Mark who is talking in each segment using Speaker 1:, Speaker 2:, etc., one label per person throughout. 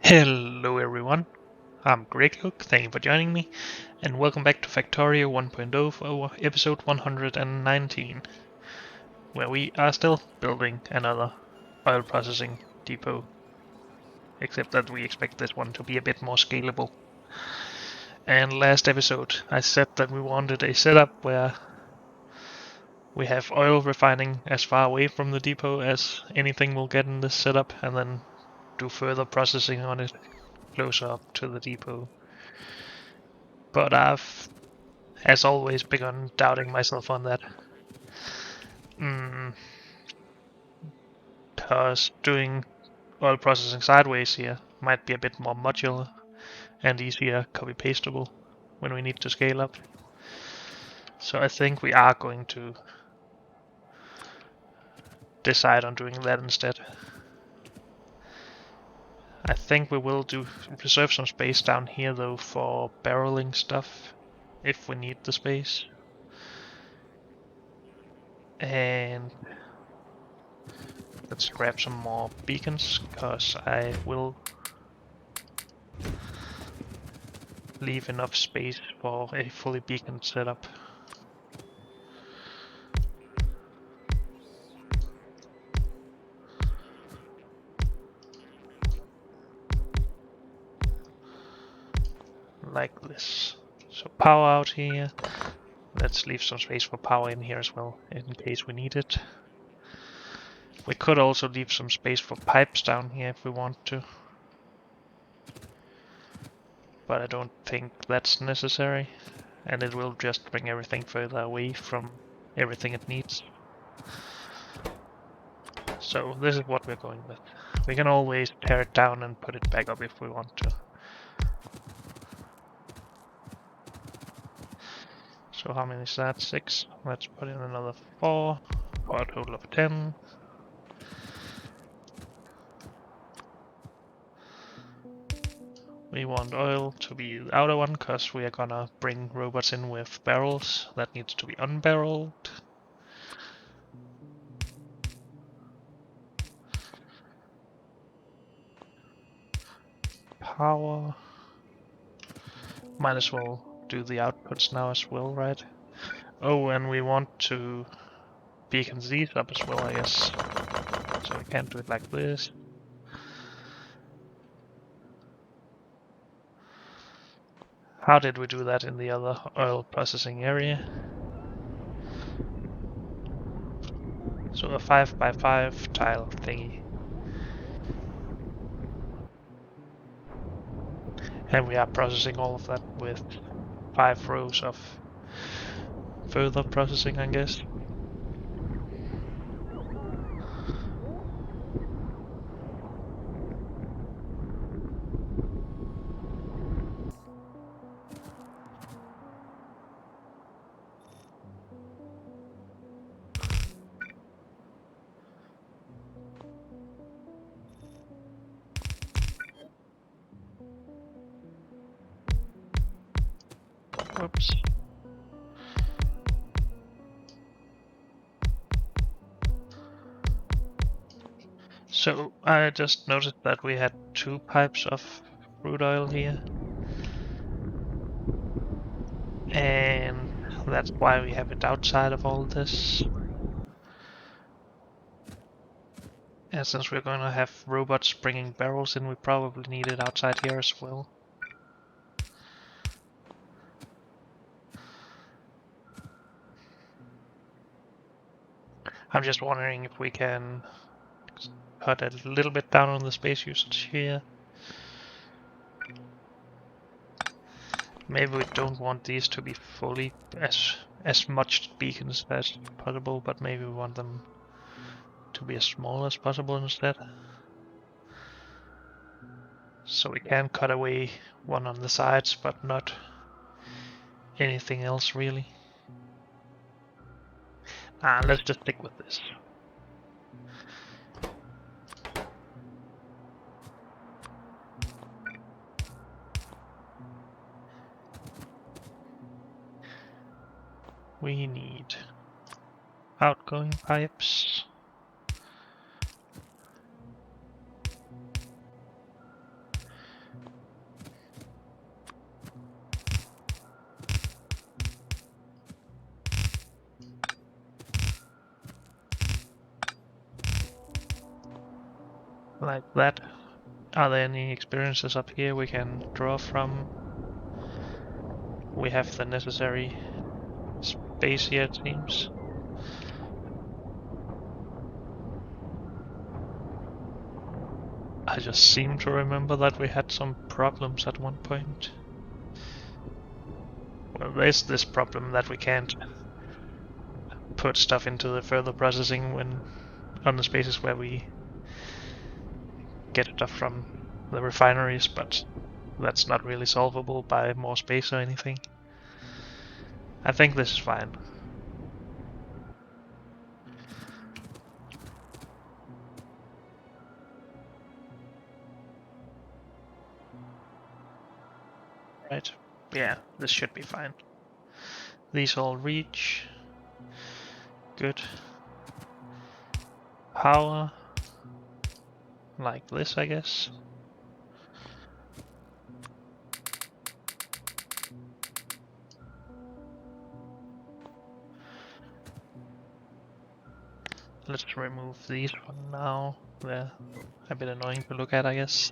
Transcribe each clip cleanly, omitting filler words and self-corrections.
Speaker 1: Hello everyone, I'm Greg Luke, thank you for joining me, and welcome back to Factorio 1.0 for our episode 119, where we are still building another oil processing depot, except that we expect this one to be a bit more scalable. And last episode I said that we wanted a setup where we have oil refining as far away from the depot as anything will get in this setup, and then do further processing on it closer up to the depot. But I've, as always, begun doubting myself on that. Because doing oil processing sideways here might be a bit more modular and easier copy-pastable when we need to scale up. So I think we are going to decide on doing that instead. I think we will reserve some space down here though for barreling stuff if we need the space. And let's grab some more beacons, because I will leave enough space for a fully beacon setup. Like this. So power out here. Let's leave some space for power in here as well, in case we need it. We could also leave some space for pipes down here if we want to. But I don't think that's necessary, and it will just bring everything further away from everything it needs. So this is what we're going with. We can always tear it down and put it back up if we want to. So how many is that? 6. Let's put in another 4 for a total of 10. We want oil to be the outer one, because we are gonna bring robots in with barrels that needs to be unbarreled. Power. Might as well do the outputs now as well, right? Oh, and we want to beacon these up as well, I guess. So we can't do it like this. How did we do that in the other oil processing area? So a 5x5 tile thingy. And we are processing all of that with 5 rows of further processing, I guess. Whoops. So I just noticed that we had 2 pipes of crude oil here. And that's why we have it outside of all this. And since we're going to have robots bringing barrels in, we probably need it outside here as well. I'm just wondering if we can cut a little bit down on the space usage here. Maybe we don't want these to be fully as much beacons as possible, but maybe we want them to be as small as possible instead. So we can cut away one on the sides, but not anything else really. Let's just stick with this. We need outgoing pipes. like that. Are there any experiences up here we can draw from? We have the necessary space here, it seems. I just seem to remember that we had some problems at one point. Well, there's this problem that we can't put stuff into the further processing when on the spaces where we get stuff from the refineries, but that's not really solvable by more space or anything. I think this is fine. Right. Yeah, this should be fine. These all reach. Good. Power. Like this, I guess. Let's remove these for now. They're a bit annoying to look at, I guess.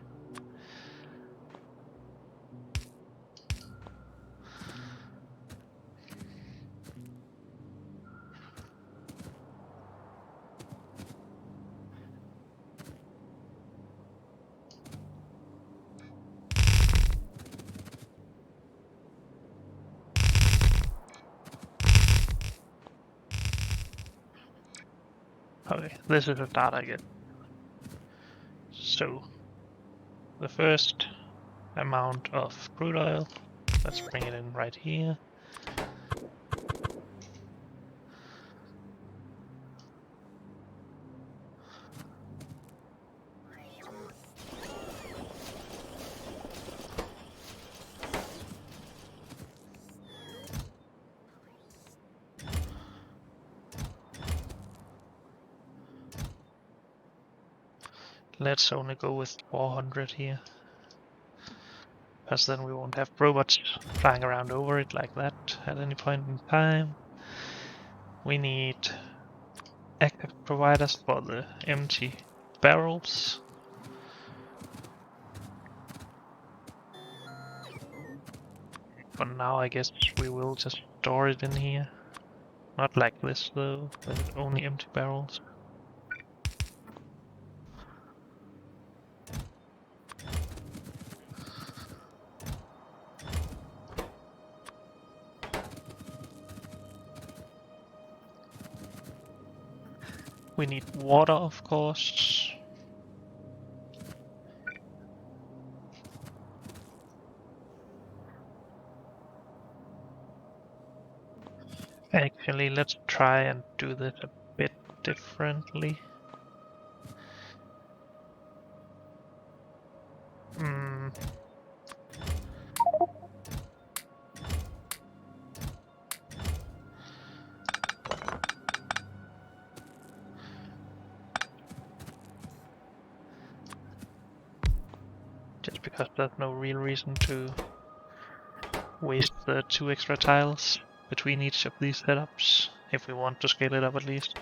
Speaker 1: Okay, this is a start, I get. So, the first amount of crude oil, let's bring it in right here. Let's only go with 400 here, because then we won't have robots flying around over it like that at any point in time. We need active providers for the empty barrels. For now, I guess we will just store it in here. Not like this though, with only empty barrels. We need water, of course. Actually, let's try and do this a bit differently. Just because there's no real reason to waste the 2 extra tiles between each of these setups, if we want to scale it up at least.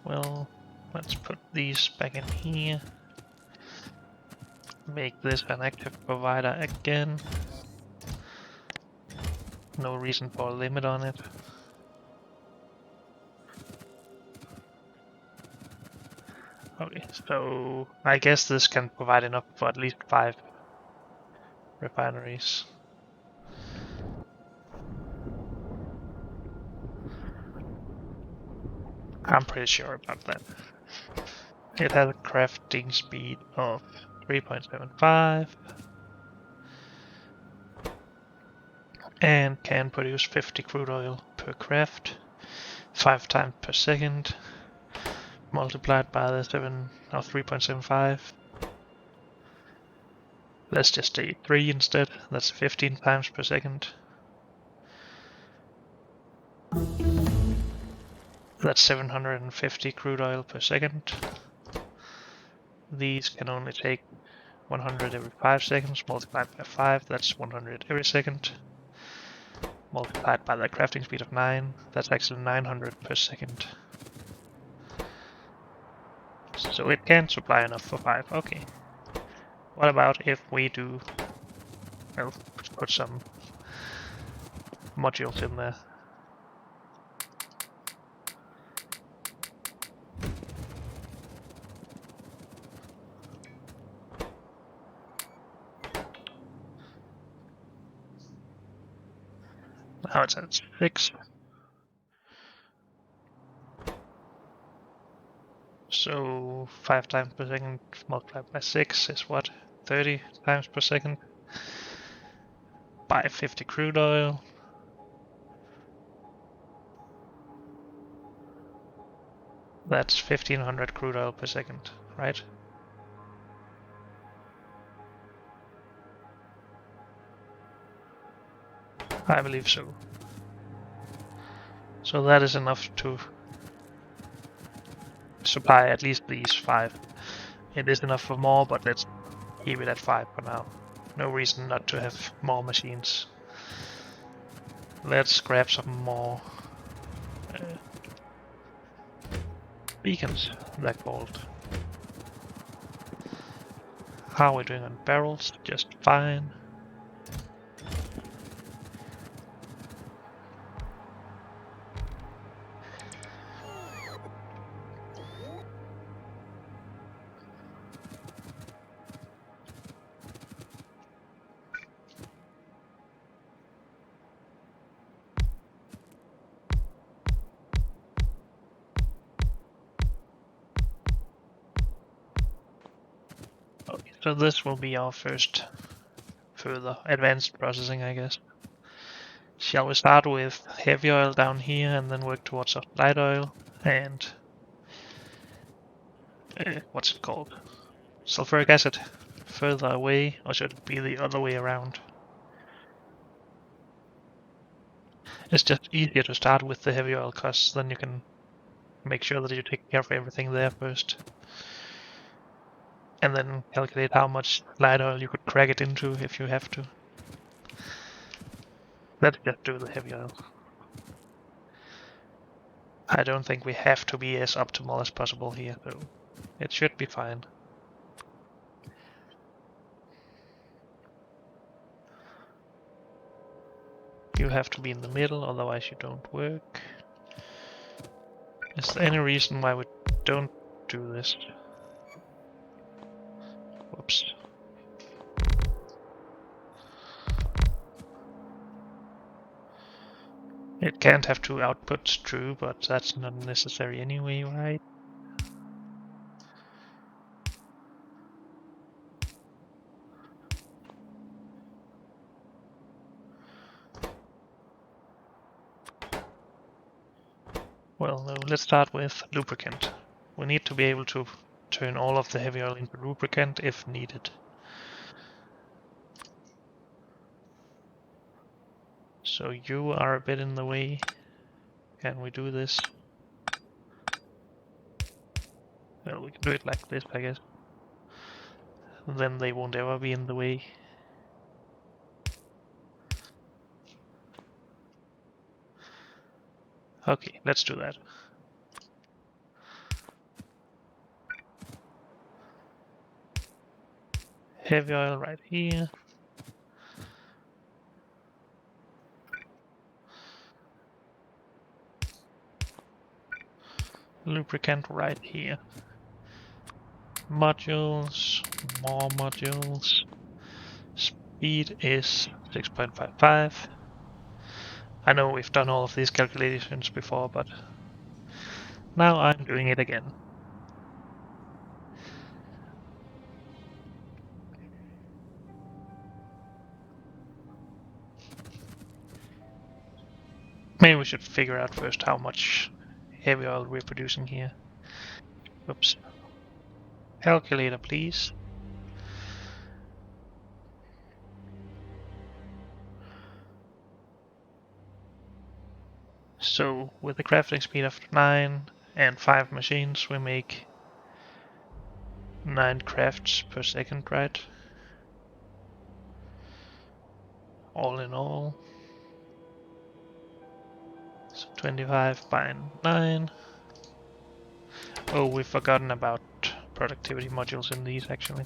Speaker 1: Well, let's put these back in here. Make this an active provider again. No reason for a limit on it. Okay, so I guess this can provide enough for at least 5 refineries. I'm pretty sure about that. It has a crafting speed of 3.75 and can produce 50 crude oil per craft, 5 times per second, multiplied by the 3.75. Let's just say 3 instead, that's 15 times per second. That's 750 crude oil per second. These can only take 100 every 5 seconds, multiplied by 5, that's 100 every second. Multiplied by the crafting speed of 9, that's actually 900 per second. So it can supply enough for 5, okay. What about if we do, well, put some modules in there. Now it's at 6. So 5 times per second multiplied by 6 is what? 30 times per second. By 50 crude oil. That's 1500 crude oil per second, right? I believe so. So that is enough to supply at least these 5. It is enough for more, but let's keep it at 5 for now. No reason not to have more machines. Let's grab some more beacons, Black Bolt. How are we doing on barrels? Just fine. Okay, so this will be our first further advanced processing, I guess. Shall we start with heavy oil down here and then work towards light oil and what's it called? Sulfuric acid further away, or should it be the other way around? It's just easier to start with the heavy oil because then you can make sure that you take care of everything there first. And then calculate how much light oil you could crack it into if you have to. Let's just do the heavy oil. I don't think we have to be as optimal as possible here, though. It should be fine. You have to be in the middle, otherwise you don't work. Is there any reason why we don't do this? Whoops. It can't have 2 outputs, true, but that's not necessary anyway, right? Well, no, let's start with lubricant. We need to be able to turn all of the heavy oil into lubricant if needed. So you are a bit in the way. Can we do this? Well, we can do it like this, I guess. Then they won't ever be in the way. Okay, let's do that. Heavy oil right here. Lubricant right here. Modules, more modules. Speed is 6.55. I know we've done all of these calculations before, but now I'm doing it again. Maybe we should figure out first how much heavy oil we're producing here. Oops. Calculator, please. So, with a crafting speed of 9 and 5 machines, we make 9 crafts per second, right? all in all. So 25 by 9. Oh, we've forgotten about productivity modules in these actually.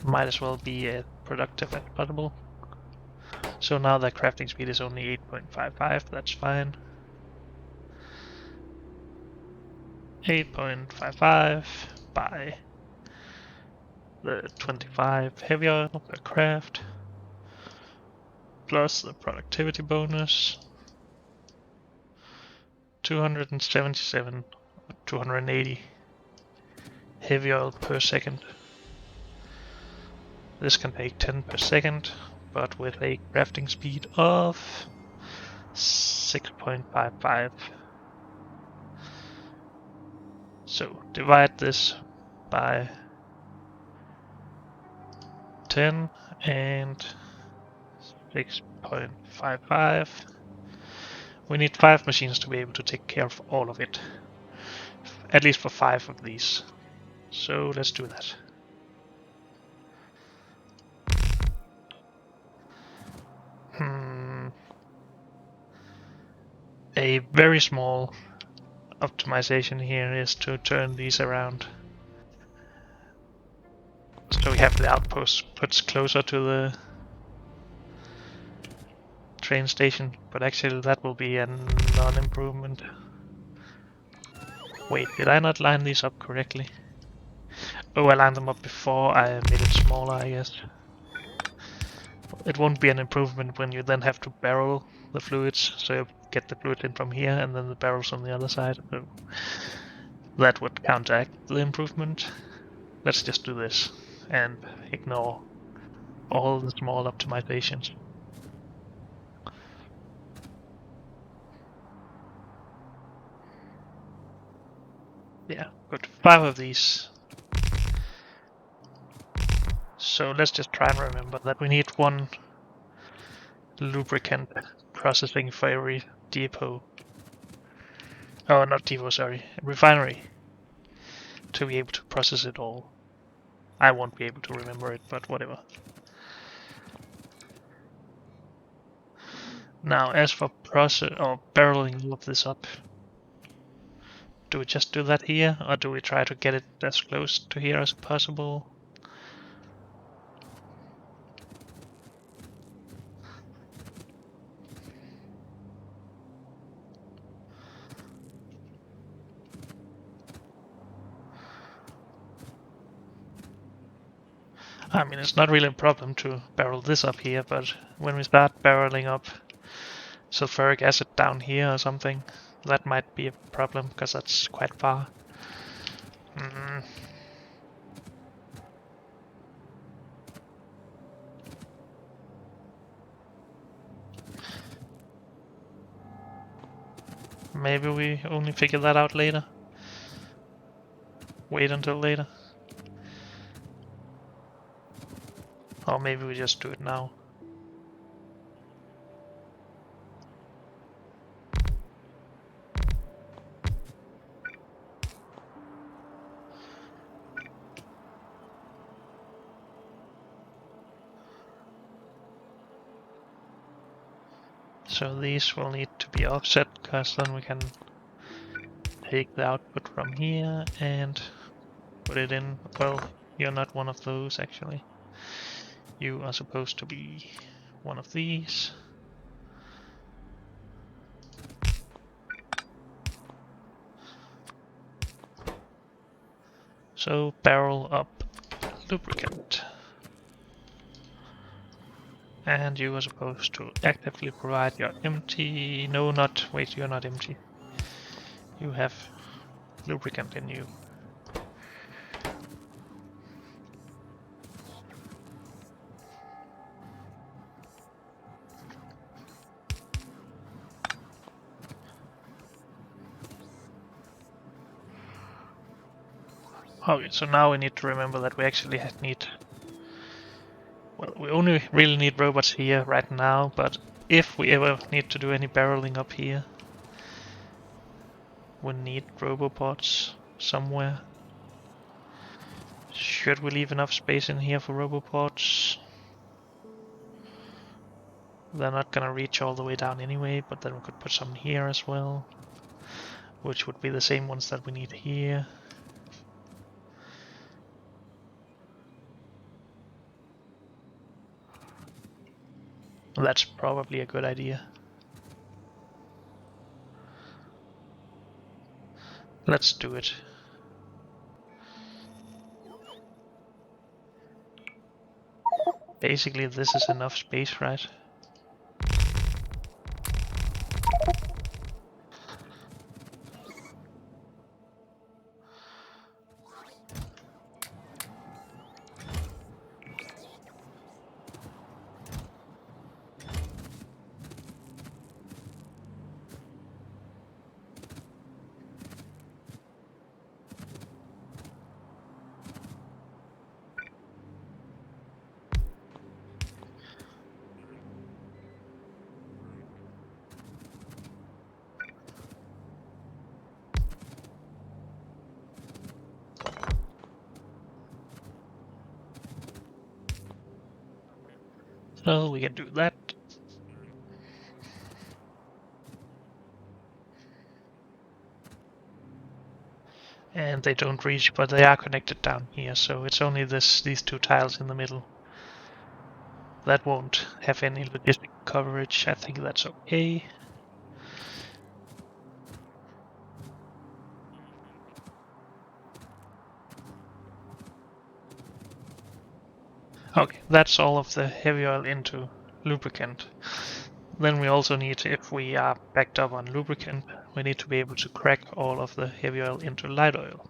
Speaker 1: Might as well be as productive as possible. So now the crafting speed is only 8.55, that's fine. 8.55 by the 25 heavy oil per craft, plus the productivity bonus, 277, 280 heavy oil per second. This can take 10 per second, but with a crafting speed of 6.55. So divide this by 10 and 6.55. We need 5 machines to be able to take care of all of it. At least for 5 of these. So let's do that. A very small optimization here is to turn these around. So we have the outpost puts closer to the train station, but actually that will be a non-improvement. Wait, did I not line these up correctly? Oh, I lined them up before I made it smaller, I guess. It won't be an improvement when you then have to barrel the fluids, so you get the fluid in from here and then the barrels on the other side. So that would counteract the improvement. Let's just do this and ignore all the small optimizations. Yeah, good. 5 of these. So let's just try and remember that we need 1 lubricant processing for every depot. Oh, not depot, sorry. Refinery. To be able to process it all. I won't be able to remember it, but whatever. Now, as for barreling all of this up, do we just do that here, or do we try to get it as close to here as possible? I mean, it's not really a problem to barrel this up here, but when we start barreling up sulfuric acid down here or something, that might be a problem, because that's quite far. Maybe we only figure that out later. Wait until later. Or maybe we just do it now. So these will need to be offset, because then we can take the output from here and put it in. Well, you're not one of those actually. You are supposed to be one of these. So barrel up lubricant. And you are supposed to actively provide your empty... No, not... Wait, you're not empty. You have lubricant in you. Okay, so now we need to remember that we actually need... Well, we only really need robots here right now, but if we ever need to do any barreling up here, we need robopods somewhere. Should we leave enough space in here for robopods? They're not gonna reach all the way down anyway, but then we could put some here as well, which would be the same ones that we need here. That's probably a good idea. Let's do it. Basically, this is enough space, right? So we can do that. And they don't reach, but they are connected down here, so it's only these two tiles in the middle. That won't have any logistic coverage. I think that's okay. Okay, that's all of the heavy oil into lubricant. Then we also need, if we are backed up on lubricant, we need to be able to crack all of the heavy oil into light oil.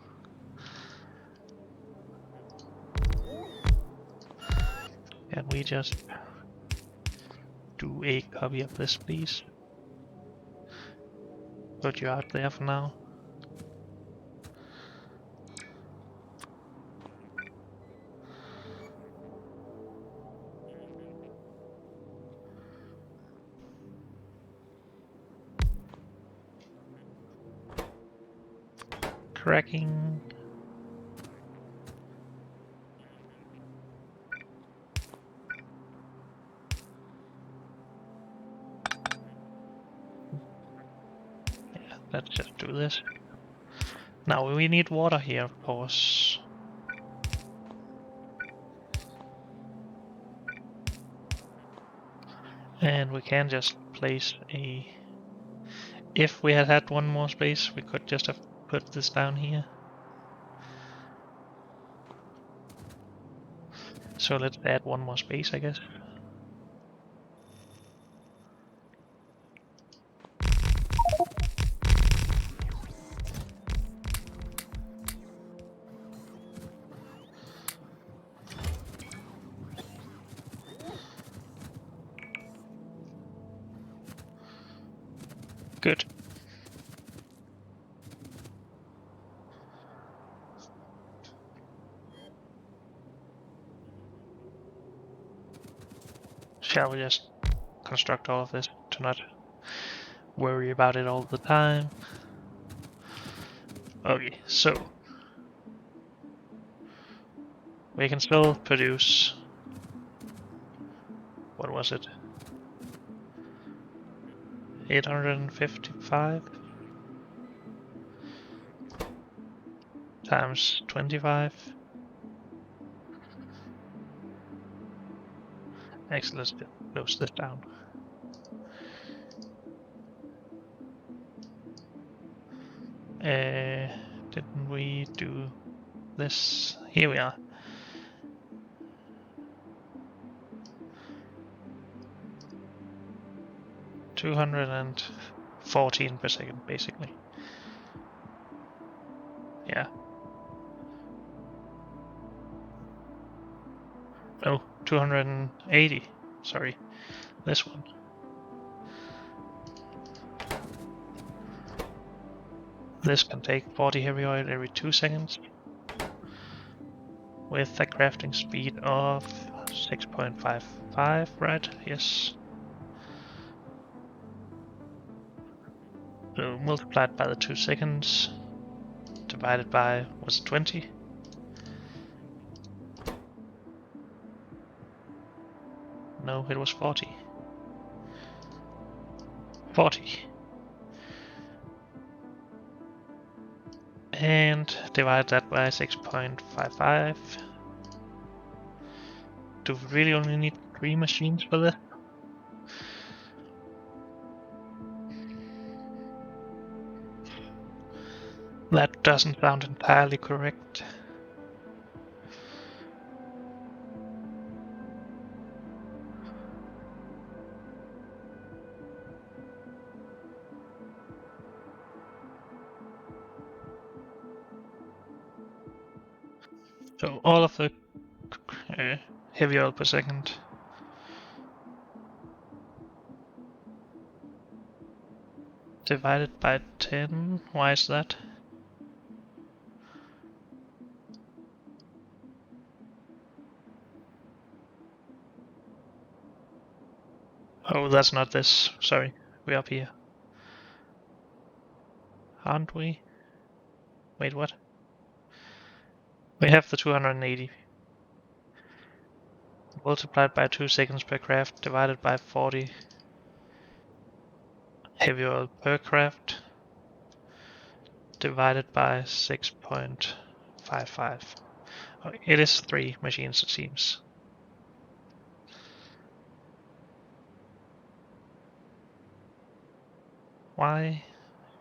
Speaker 1: Can we just do a copy of this, please? Put you out there for now. Cracking. Yeah, let's just do this. Now we need water here, of course. And we can just place a... If we had had one more space, we could just have put this down here. So let's add one more space, I guess. Good. Shall we just construct all of this to not worry about it all the time? Okay, so we can still produce, what was it? 855 times 25. Actually, let's just close this down. Didn't we do this? Here we are. $214 per second, basically. Yeah. No, 280. Sorry, this one. This can take 40 heavy oil every 2 seconds with a crafting speed of 6.55, right? Yes. So multiplied by the 2 seconds, divided by, was it 20? No, it was 40. 40. And divide that by 6.55. Do we really only need 3 machines for this? That doesn't sound entirely correct. So all of the heavy oil per second. Divided by 10. Why is that? Oh, that's not this. Sorry, we're up here. Aren't we? Wait, what? We have the 280. Multiplied by 2 seconds per craft, divided by 40 heavy oil per craft, divided by 6.55. Oh, it is 3 machines, it seems. Why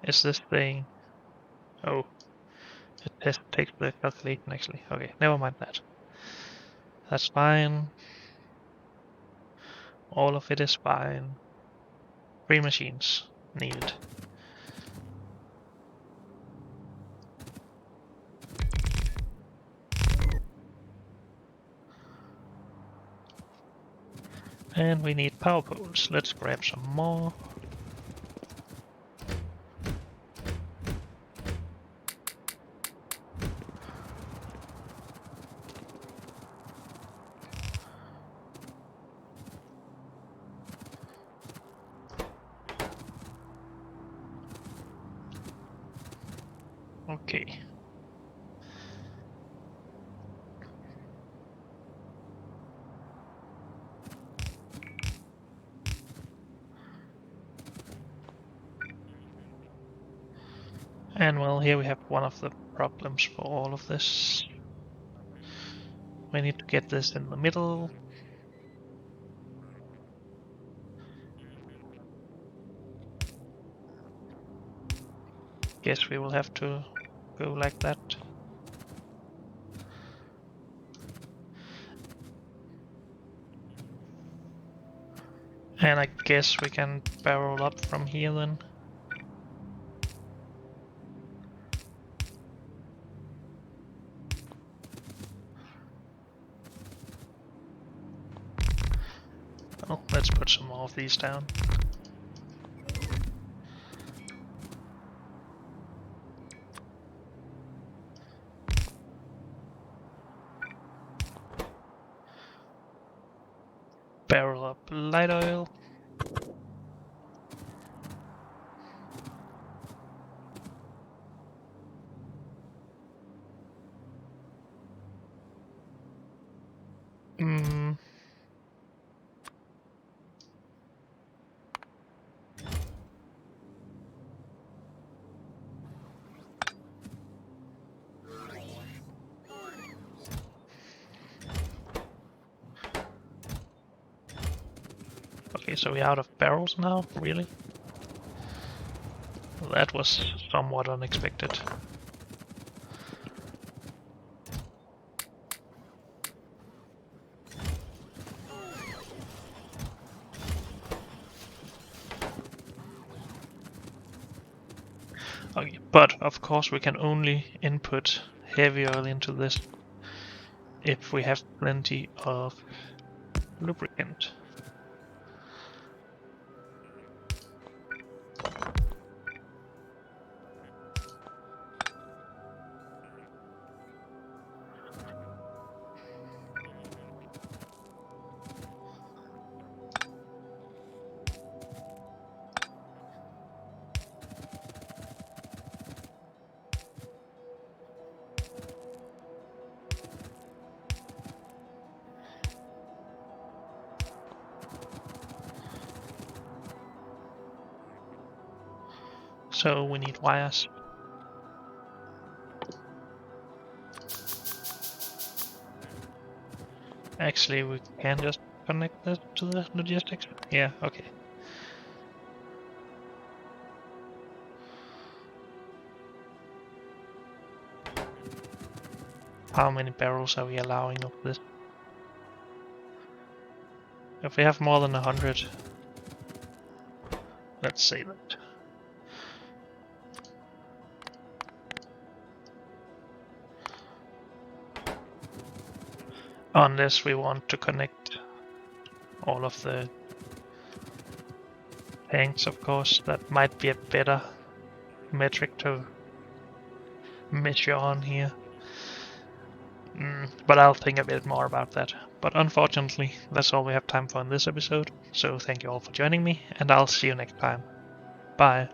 Speaker 1: is this thing? Oh, it takes the calculation actually. Okay, never mind that. That's fine. All of it is fine. 3 machines needed. And we need power poles. Let's grab some more. Okay. And well, here we have one of the problems for all of this. We need to get this in the middle. Guess we will have to go like that. And I guess we can barrel up from here then. Oh, let's put some more of these down. Barrel up light oil. Okay, so we're out of barrels now? Really? That was somewhat unexpected. Okay, but of course we can only input heavy oil into this if we have plenty of lubricant. So we need wires. Actually, we can just connect this to the logistics. Yeah, okay. How many barrels are we allowing of this? If we have more than 100, let's save it. On this, we want to connect all of the tanks, of course. That might be a better metric to measure on here. But I'll think a bit more about that. But unfortunately, that's all we have time for in this episode. So thank you all for joining me, and I'll see you next time. Bye.